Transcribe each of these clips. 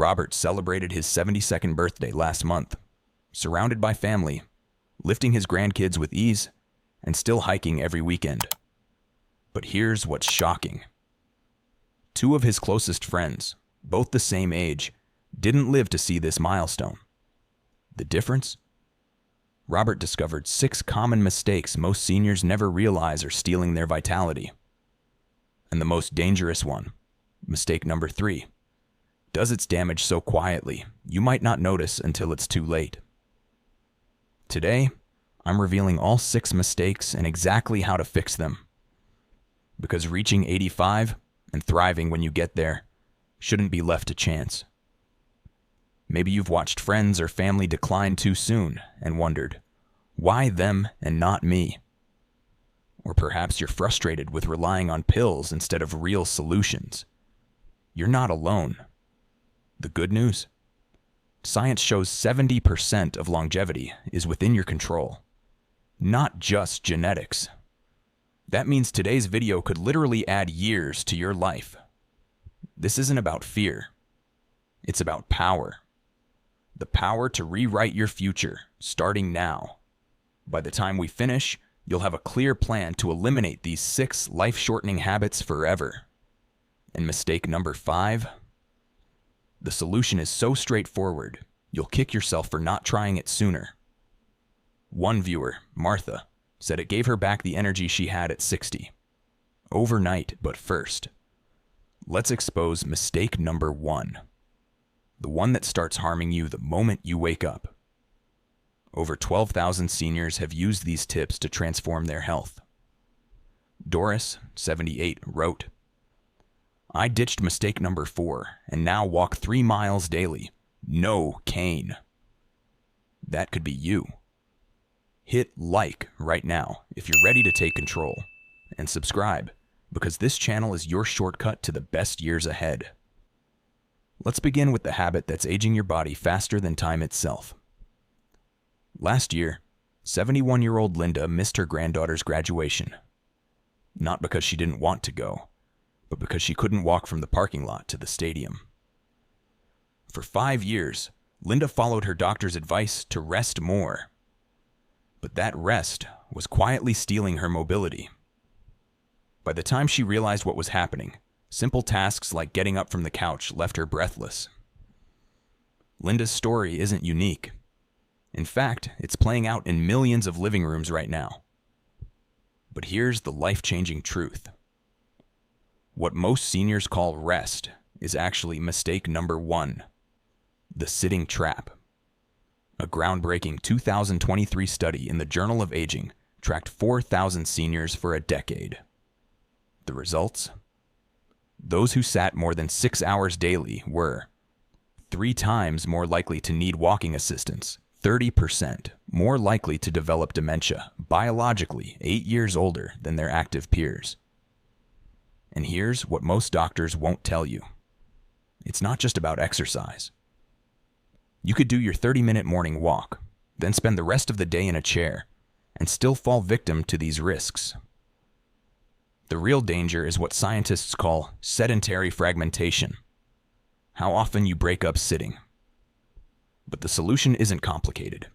Robert celebrated his 72nd birthday last month, surrounded by family, lifting his grandkids with ease, and still hiking every weekend. But here's what's shocking. Two of his closest friends, both the same age, didn't live to see this milestone. The difference? Robert discovered 6 common mistakes most seniors never realize are stealing their vitality. And the most dangerous one, mistake number 3, does its damage so quietly you might not notice until it's too late. Today, I'm revealing all 6 mistakes and exactly how to fix them. Because reaching 85 and thriving when you get there shouldn't be left to chance. Maybe you've watched friends or family decline too soon and wondered, why them and not me? Or perhaps you're frustrated with relying on pills instead of real solutions. You're not alone. The good news? Science shows 70% of longevity is within your control, not just genetics. That means today's video could literally add years to your life. This isn't about fear. It's about power. The power to rewrite your future, starting now. By the time we finish, you'll have a clear plan to eliminate these 6 life-shortening habits forever. And mistake number 5? The solution is so straightforward, you'll kick yourself for not trying it sooner. One viewer, Martha, said it gave her back the energy she had at 60. Overnight, but first, let's expose mistake number 1. The one that starts harming you the moment you wake up. Over 12,000 seniors have used these tips to transform their health. Doris, 78, wrote, I ditched mistake number 4 and now walk 3 miles daily. No cane. That could be you. Hit like right now if you're ready to take control, and subscribe because this channel is your shortcut to the best years ahead. Let's begin with the habit that's aging your body faster than time itself. Last year, 71-year-old Linda missed her granddaughter's graduation. Not because she didn't want to go, but because she couldn't walk from the parking lot to the stadium. For 5 years, Linda followed her doctor's advice to rest more. But that rest was quietly stealing her mobility. By the time she realized what was happening, simple tasks like getting up from the couch left her breathless. Linda's story isn't unique. In fact, it's playing out in millions of living rooms right now. But here's the life-changing truth. What most seniors call rest is actually mistake number 1, the sitting trap. A groundbreaking 2023 study in the Journal of Aging tracked 4,000 seniors for a decade. The results? Those who sat more than 6 hours daily were 3 times more likely to need walking assistance, 30% more likely to develop dementia, biologically 8 years older than their active peers. And here's what most doctors won't tell you. It's not just about exercise. You could do your 30-minute morning walk, then spend the rest of the day in a chair, and still fall victim to these risks. The real danger is what scientists call sedentary fragmentation. How often you break up sitting. But the solution isn't complicated.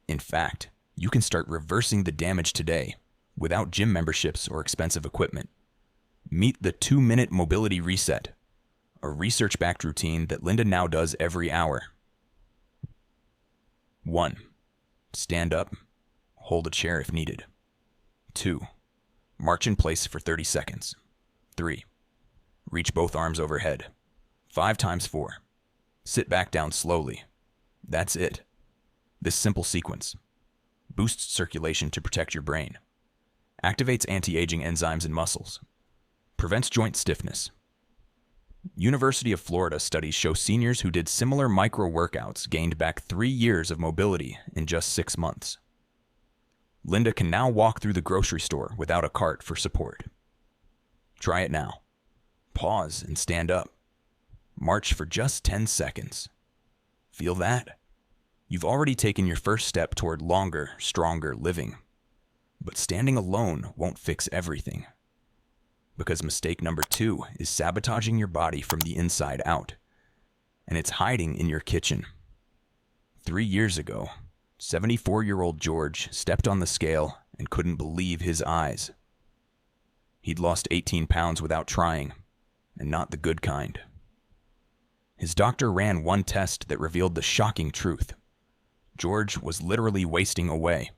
In fact, you can start reversing the damage today without gym memberships or expensive equipment. Meet the 2-minute mobility reset, a research-backed routine that Linda now does every hour. 1. Stand up, hold a chair if needed. 2. March in place for 30 seconds. 3. Reach both arms overhead. 5 times 4. Sit back down slowly. That's it. This simple sequence boosts circulation to protect your brain, activates anti-aging enzymes in muscles, prevents joint stiffness. University of Florida studies show seniors who did similar micro-workouts gained back 3 years of mobility in just 6 months. Linda can now walk through the grocery store without a cart for support. Try it now. Pause and stand up. March for just 10 seconds. Feel that? You've already taken your first step toward longer, stronger living. But standing alone won't fix everything. Because mistake number 2 is sabotaging your body from the inside out. and it's hiding in your kitchen. 3 years ago, 74-year-old George stepped on the scale and couldn't believe his eyes. He'd lost 18 pounds without trying, and not the good kind. His doctor ran one test that revealed the shocking truth. George was literally wasting away.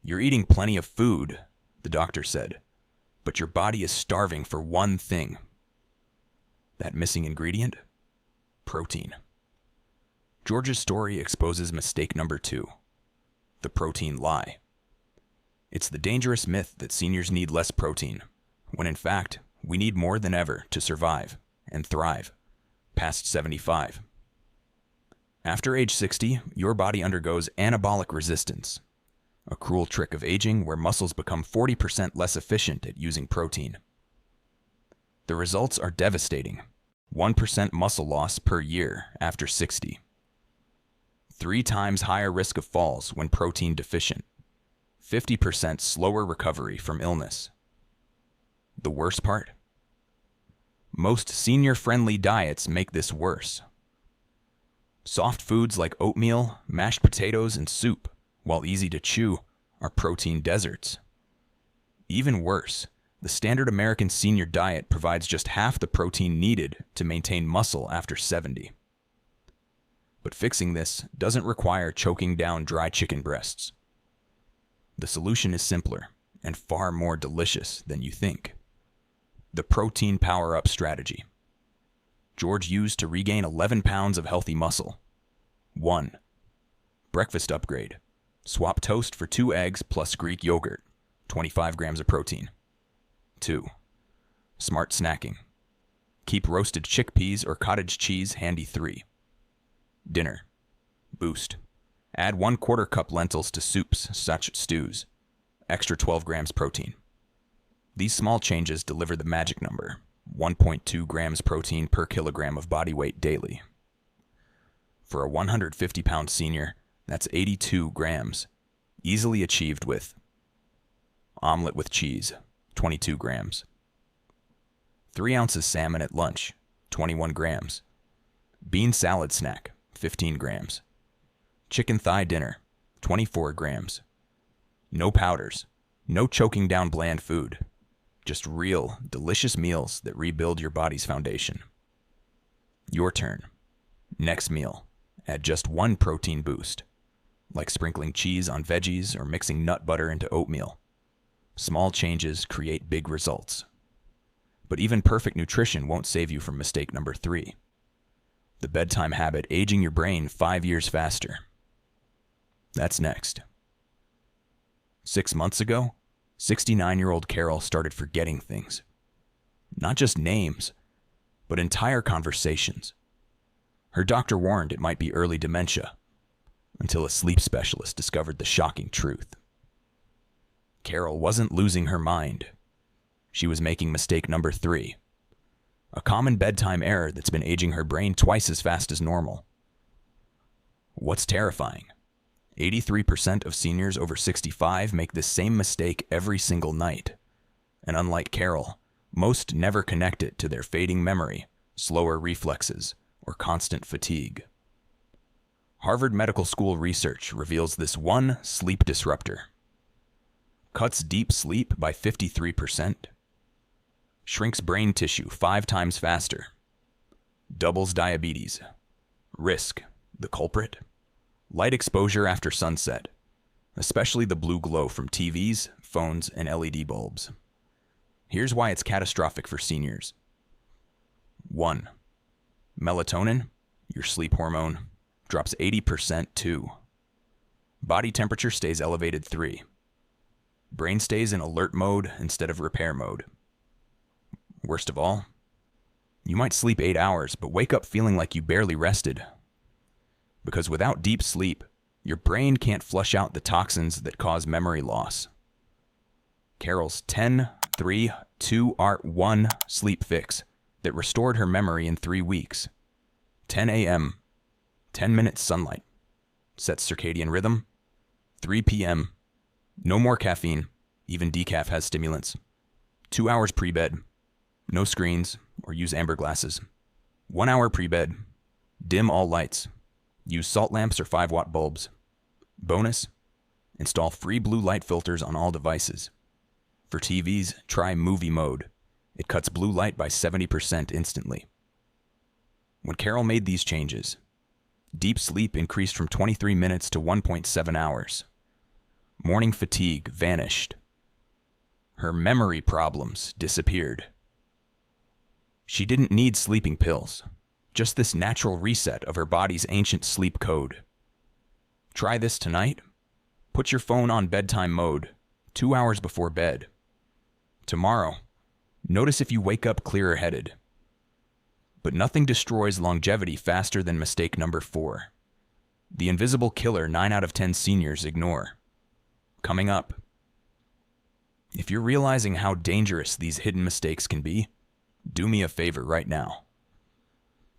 "You're eating plenty of food," the doctor said, "but your body is starving for one thing." That missing ingredient? Protein. George's story exposes mistake number 2, the protein lie. It's the dangerous myth that seniors need less protein, when in fact, we need more than ever to survive and thrive past 75. After age 60, your body undergoes anabolic resistance, a cruel trick of aging where muscles become 40% less efficient at using protein. The results are devastating. 1% muscle loss per year after 60. 3 times higher risk of falls when protein deficient. 50% slower recovery from illness. The worst part? Most senior-friendly diets make this worse. Soft foods like oatmeal, mashed potatoes, and soup, while easy to chew, are protein deserts. Even worse, the standard American senior diet provides just half the protein needed to maintain muscle after 70. But fixing this doesn't require choking down dry chicken breasts. The solution is simpler and far more delicious than you think. The protein power-up strategy. George used to regain 11 pounds of healthy muscle. 1. Breakfast upgrade. Swap toast for 2 eggs plus Greek yogurt, 25 grams of protein. 2. Smart snacking. Keep roasted chickpeas or cottage cheese handy. 3. Dinner. Boost. Add 1/4 cup lentils to soups such stews. Extra 12 grams protein. These small changes deliver the magic number, 1.2 grams protein per kilogram of body weight daily. For a 150-pound senior, that's 82 grams, easily achieved with omelet with cheese, 22 grams. 3 ounces salmon at lunch, 21 grams. Bean salad snack, 15 grams. Chicken thigh dinner, 24 grams. No powders, no choking down bland food. Just real, delicious meals that rebuild your body's foundation. Your turn. Next meal, add just 1 protein boost, like sprinkling cheese on veggies or mixing nut butter into oatmeal. Small changes create big results. But even perfect nutrition won't save you from mistake number 3. The bedtime habit aging your brain 5 years faster. That's next. 6 months ago, 69-year-old Carol started forgetting things. Not just names, but entire conversations. Her doctor warned it might be early dementia, until a sleep specialist discovered the shocking truth. Carol wasn't losing her mind. She was making mistake number 3, a common bedtime error that's been aging her brain twice as fast as normal. What's terrifying? 83% of seniors over 65 make this same mistake every single night. And unlike Carol, most never connect it to their fading memory, slower reflexes, or constant fatigue. Harvard Medical School research reveals this one sleep disruptor. Cuts deep sleep by 53%. Shrinks brain tissue 5 times faster. Doubles diabetes. Risk, the culprit? Light exposure after sunset, especially the blue glow from TVs, phones, and LED bulbs. Here's why it's catastrophic for seniors. 1. Melatonin, your sleep hormone, drops 80%. 2. Body temperature stays elevated. 3. Brain stays in alert mode instead of repair mode. Worst of all, you might sleep 8 hours, but wake up feeling like you barely rested. Because without deep sleep, your brain can't flush out the toxins that cause memory loss. Carol's 10-3-2-1 sleep fix that restored her memory in 3 weeks. 10 a.m., 10 minutes sunlight, sets circadian rhythm. 3 p.m., no more caffeine, even decaf has stimulants. 2 hours pre-bed, no screens or use amber glasses. 1 hour pre-bed, Dim all lights. Use salt lamps or 5-watt bulbs. Bonus, install free blue light filters on all devices. For TVs, try movie mode. It cuts blue light by 70% instantly. When Carol made these changes, deep sleep increased from 23 minutes to 1.7 hours. Morning fatigue vanished. Her memory problems disappeared. She didn't need sleeping pills, just this natural reset of her body's ancient sleep code. Try this tonight. Put your phone on bedtime mode, 2 hours before bed. Tomorrow, notice if you wake up clearer-headed. But nothing destroys longevity faster than mistake number 4. The invisible killer 9 out of 10 seniors ignore. Coming up. If you're realizing how dangerous these hidden mistakes can be, do me a favor right now.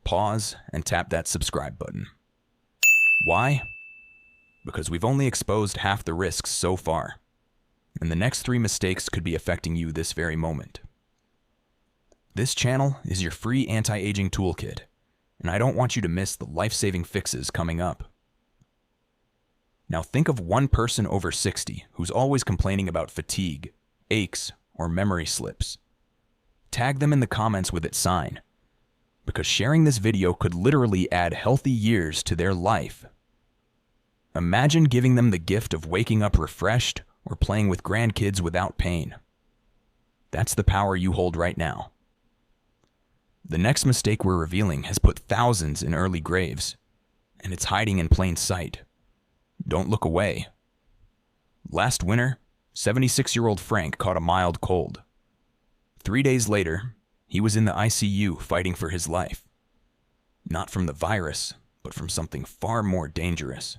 Pause and tap that subscribe button. Why? Because we've only exposed half the risks so far, and the next 3 mistakes could be affecting you this very moment. This channel is your free anti-aging toolkit, and I don't want you to miss the life-saving fixes coming up. Now think of one person over 60 who's always complaining about fatigue, aches, or memory slips. Tag them in the comments with its sign, because sharing this video could literally add healthy years to their life. Imagine giving them the gift of waking up refreshed or playing with grandkids without pain. That's the power you hold right now. The next mistake we're revealing has put thousands in early graves, and it's hiding in plain sight. Don't look away. Last winter, 76-year-old Frank caught a mild cold. 3 days later, he was in the ICU fighting for his life. Not from the virus, but from something far more dangerous.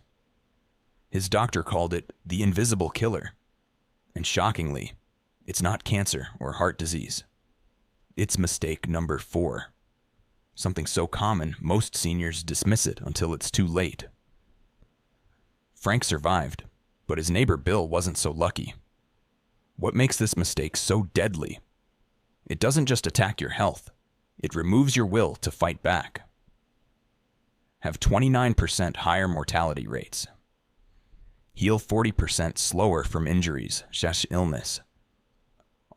His doctor called it the invisible killer. And shockingly, it's not cancer or heart disease. It's mistake number 4. Something so common, most seniors dismiss it until it's too late. Frank survived, but his neighbor Bill wasn't so lucky. What makes this mistake so deadly? It doesn't just attack your health, it removes your will to fight back. Have 29% higher mortality rates. Heal 40% slower from injuries / illness.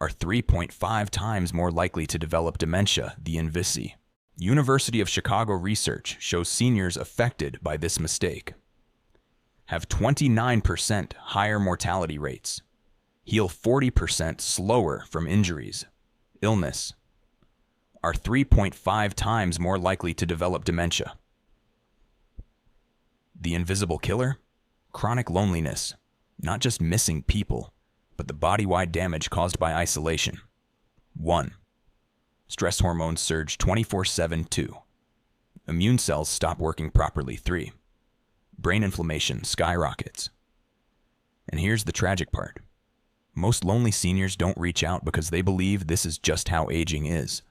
Are 3.5 times more likely to develop dementia, the Invisi. University of Chicago research shows seniors affected by this mistake have 29% higher mortality rates, heal 40% slower from injuries, illness, are 3.5 times more likely to develop dementia. The invisible killer? Chronic loneliness, not just missing people, but the body-wide damage caused by isolation. 1. Stress hormones surge 24/7. 2. Immune cells stop working properly. 3. Brain inflammation skyrockets. And here's the tragic part. Most lonely seniors don't reach out because they believe this is just how aging is.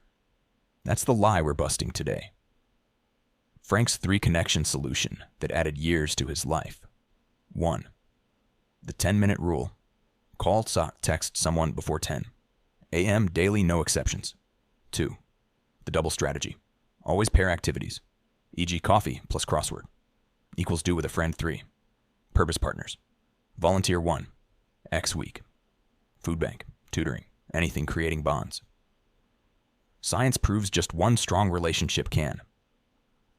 That's the lie we're busting today. Frank's 3-connection solution that added years to his life. 1. The 10-minute rule. Call, text someone before 10 a.m. daily, no exceptions. 2. The double strategy. Always pair activities, e.g. coffee plus crossword, equals do with a friend. 3. Purpose partners. Volunteer 1. X week. Food bank, tutoring, anything creating bonds. Science proves just one strong relationship can.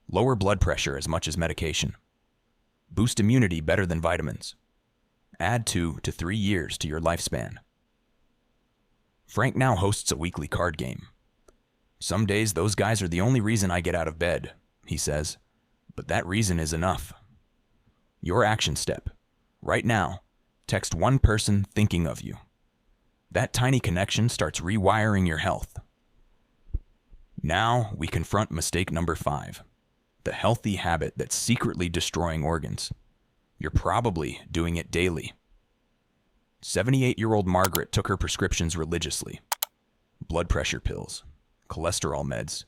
Lower blood pressure as much as medication. Boost immunity better than vitamins. Add 2 to 3 years to your lifespan. Frank now hosts a weekly card game. Some days those guys are the only reason I get out of bed, he says, but that reason is enough. Your action step. Right now, text one person thinking of you. That tiny connection starts rewiring your health. Now we confront mistake number 5, the healthy habit that's secretly destroying organs. You're probably doing it daily. 78-year-old Margaret took her prescriptions religiously. Blood pressure pills, cholesterol meds,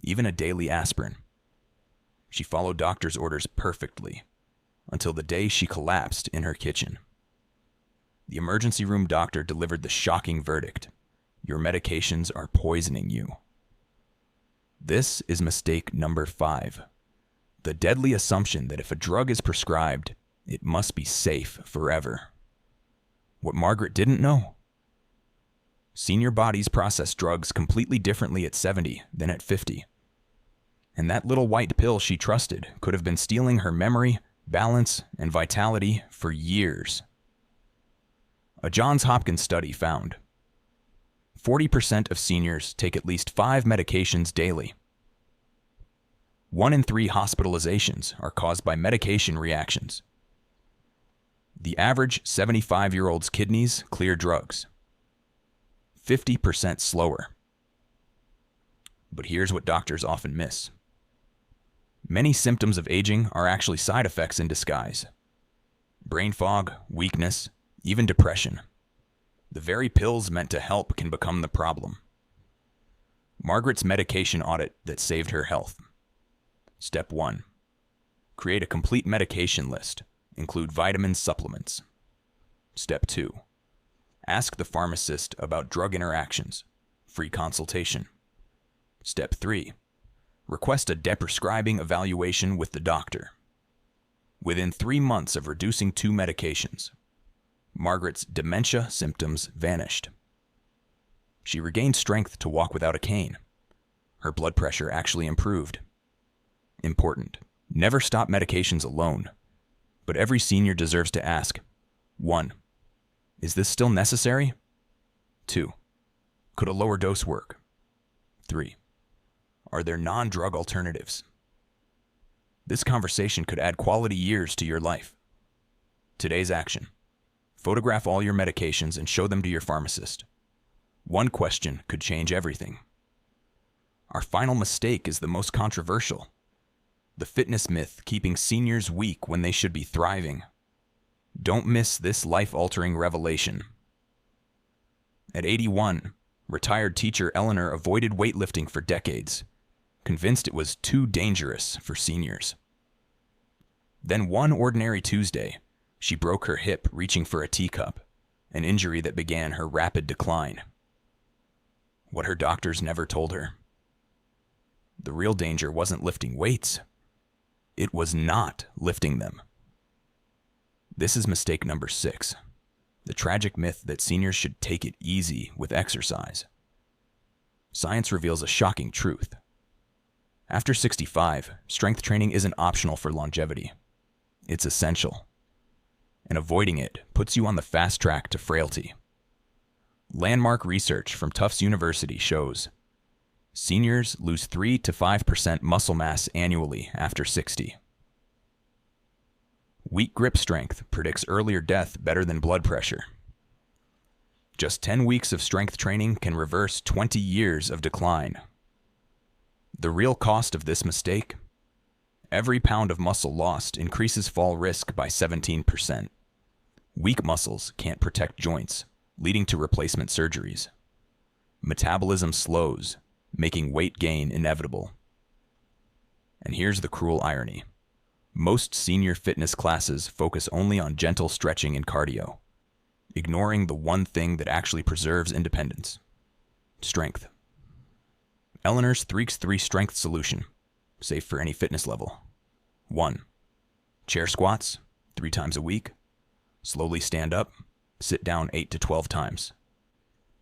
even a daily aspirin. She followed doctor's orders perfectly, until the day she collapsed in her kitchen. The emergency room doctor delivered the shocking verdict: your medications are poisoning you. This is mistake number 5, The deadly assumption that if a drug is prescribed, it must be safe forever. What Margaret didn't know? Senior bodies process drugs completely differently at 70 than at 50. And that little white pill she trusted could have been stealing her memory, balance, and vitality for years. A Johns Hopkins study found 40% of seniors take at least 5 medications daily. 1 in 3 hospitalizations are caused by medication reactions. The average 75-year-old's kidneys clear drugs 50% slower. But here's what doctors often miss. Many symptoms of aging are actually side effects in disguise. Brain fog, weakness, even depression. The very pills meant to help can become the problem. Margaret's medication audit that saved her health. Step 1. Create a complete medication list. Include vitamin supplements. Step 2. Ask the pharmacist about drug interactions. Free consultation. Step 3. Request a deprescribing evaluation with the doctor. Within 3 months of reducing 2 medications, Margaret's dementia symptoms vanished. She regained strength to walk without a cane. Her blood pressure actually improved. Important. Never stop medications alone. But every senior deserves to ask, 1. Is this still necessary? 2. Could a lower dose work? 3. Are there non-drug alternatives? This conversation could add quality years to your life. Today's action. Photograph all your medications and show them to your pharmacist. One question could change everything. Our final mistake is the most controversial. The fitness myth keeping seniors weak when they should be thriving. Don't miss this life-altering revelation. At 81, retired teacher Eleanor avoided weightlifting for decades, convinced it was too dangerous for seniors. Then one ordinary Tuesday, she broke her hip reaching for a teacup, an injury that began her rapid decline. What her doctors never told her. The real danger wasn't lifting weights. It was not lifting them. This is mistake number 6, the tragic myth that seniors should take it easy with exercise. Science reveals a shocking truth. After 65, strength training isn't optional for longevity. It's essential. And avoiding it puts you on the fast track to frailty. Landmark research from Tufts University shows seniors lose 3 to 5% muscle mass annually after 60. Weak grip strength predicts earlier death better than blood pressure. Just 10 weeks of strength training can reverse 20 years of decline. The real cost of this mistake? Every pound of muscle lost increases fall risk by 17%. Weak muscles can't protect joints, leading to replacement surgeries. Metabolism slows, making weight gain inevitable. And here's the cruel irony. Most senior fitness classes focus only on gentle stretching and cardio, ignoring the one thing that actually preserves independence: strength. Eleanor's 3x3 strength solution, safe for any fitness level. 1. Chair squats, 3 times a week. Slowly stand up, sit down 8 to 12 times.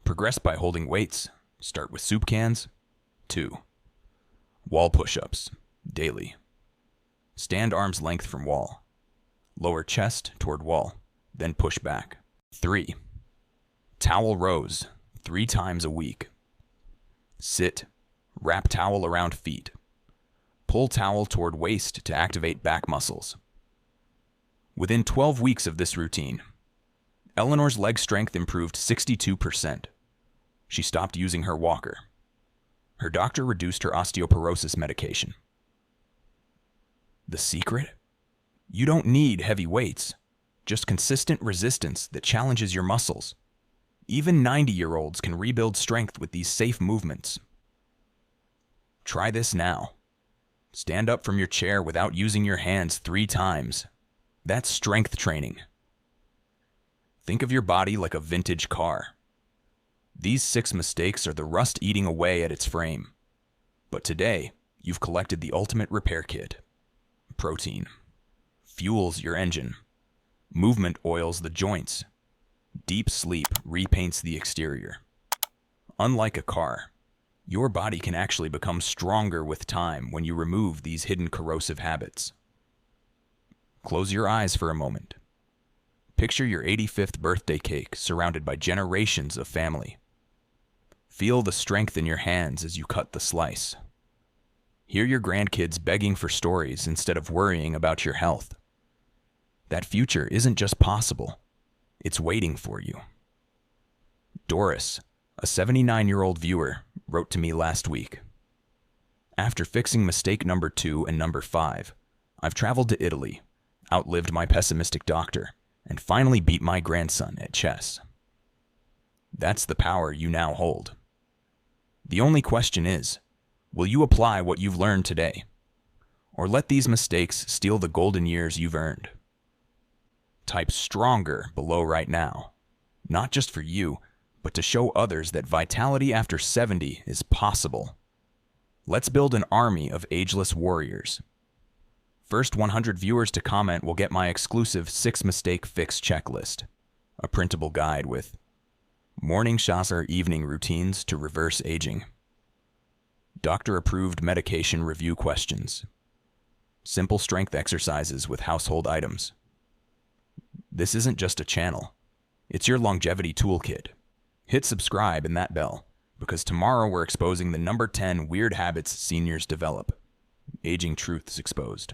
Progress by holding weights, start with soup cans. 2. Wall push-ups, daily. Stand arm's length from wall. Lower chest toward wall, then push back. 3. Towel rows, 3 times a week. Sit, wrap towel around feet. Pull towel toward waist to activate back muscles. Within 12 weeks of this routine, Eleanor's leg strength improved 62%. She stopped using her walker. Her doctor reduced her osteoporosis medication. The secret? You don't need heavy weights, just consistent resistance that challenges your muscles. Even 90-year-olds can rebuild strength with these safe movements. Try this now. Stand up from your chair without using your hands 3 times. That's strength training. Think of your body like a vintage car. These 6 mistakes are the rust eating away at its frame. But today, you've collected the ultimate repair kit. protein, fuels your engine. Movement oils the joints. Deep sleep repaints the exterior. Unlike a car, your body can actually become stronger with time when you remove these hidden corrosive habits. Close your eyes for a moment. Picture your 85th birthday cake surrounded by generations of family. Feel the strength in your hands as you cut the slice. Hear your grandkids begging for stories instead of worrying about your health. That future isn't just possible, it's waiting for you. Doris, a 79-year-old viewer, wrote to me last week. After fixing mistake number 2 and number 5, I've traveled to Italy, outlived my pessimistic doctor, and finally beat my grandson at chess. That's the power you now hold. The only question is, will you apply what you've learned today? Or let these mistakes steal the golden years you've earned? Type stronger below right now, not just for you, but to show others that vitality after 70 is possible. Let's build an army of ageless warriors. First 100 viewers to comment will get my exclusive 6-mistake fix checklist, a printable guide with morning shasar evening routines to reverse aging, doctor-approved medication review questions, simple strength exercises with household items. This isn't just a channel, it's your longevity toolkit. Hit subscribe and that bell, because tomorrow we're exposing the number 10 weird habits seniors develop. Aging Truths Exposed.